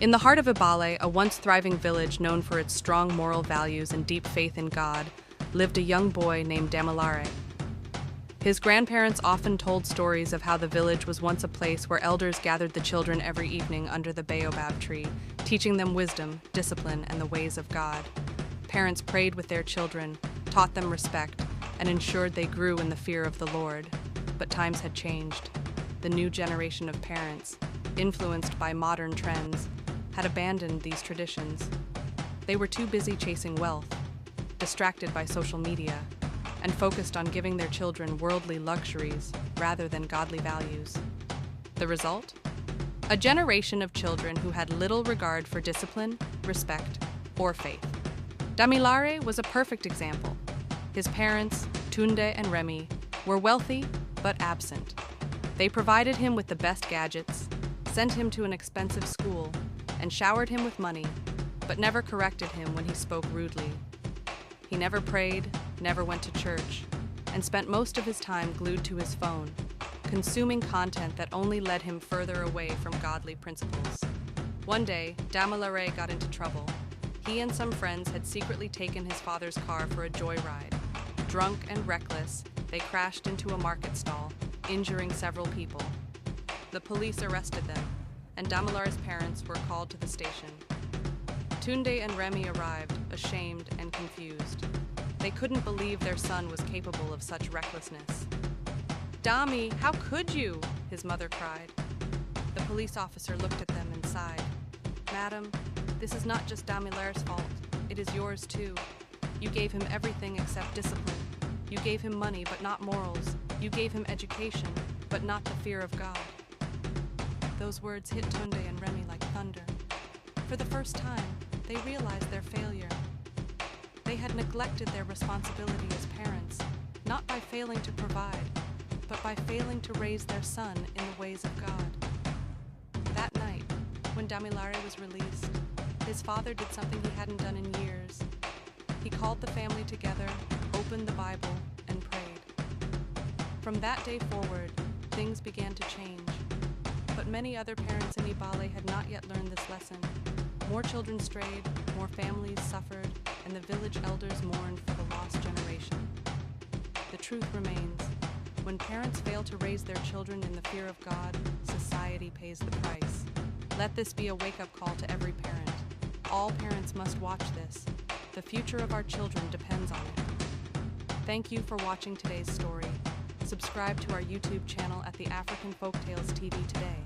In the heart of Ibale, a once thriving village known for its strong moral values and deep faith in God, lived a young boy named Damilare. His grandparents often told stories of how the village was once a place where elders gathered the children every evening under the baobab tree, teaching them wisdom, discipline, and the ways of God. Parents prayed with their children, taught them respect, and ensured they grew in the fear of the Lord. But times had changed. The new generation of parents, influenced by modern trends, had abandoned these traditions. They were too busy chasing wealth, distracted by social media, and focused on giving their children worldly luxuries rather than godly values. The result? A generation of children who had little regard for discipline, respect, or faith. Damilare was a perfect example. His parents, Tunde and Remy, were wealthy but absent. They provided him with the best gadgets, sent him to an expensive school, and showered him with money, but never corrected him when he spoke rudely. He never prayed, never went to church, and spent most of his time glued to his phone, consuming content that only led him further away from godly principles. One day, Damilare got into trouble. He and some friends had secretly taken his father's car for a joyride. Drunk and reckless, they crashed into a market stall, injuring several people. The police arrested them, and Damilare's parents were called to the station. Tunde and Remy arrived, ashamed and confused. They couldn't believe their son was capable of such recklessness. "Dami, how could you?" his mother cried. The police officer looked at them and sighed. "Madam, this is not just Damilare's fault. It is yours too. You gave him everything except discipline. You gave him money, but not morals. You gave him education, but not the fear of God." Those words hit Tunde and Remy like thunder. For the first time, they realized their failure. They had neglected their responsibility as parents, not by failing to provide, but by failing to raise their son in the ways of God. That night, when Damilare was released, his father did something he hadn't done in years. He called the family together, opened the Bible, and prayed. From that day forward, things began to change. But many other parents in Ibale had not yet learned this lesson. More children strayed, more families suffered, and the village elders mourned for the lost generation. The truth remains: when parents fail to raise their children in the fear of God, society pays the price. Let this be a wake-up call to every parent. All parents must watch this. The future of our children depends on it. Thank you for watching today's story. Subscribe to our YouTube channel at the African Folktales TV today.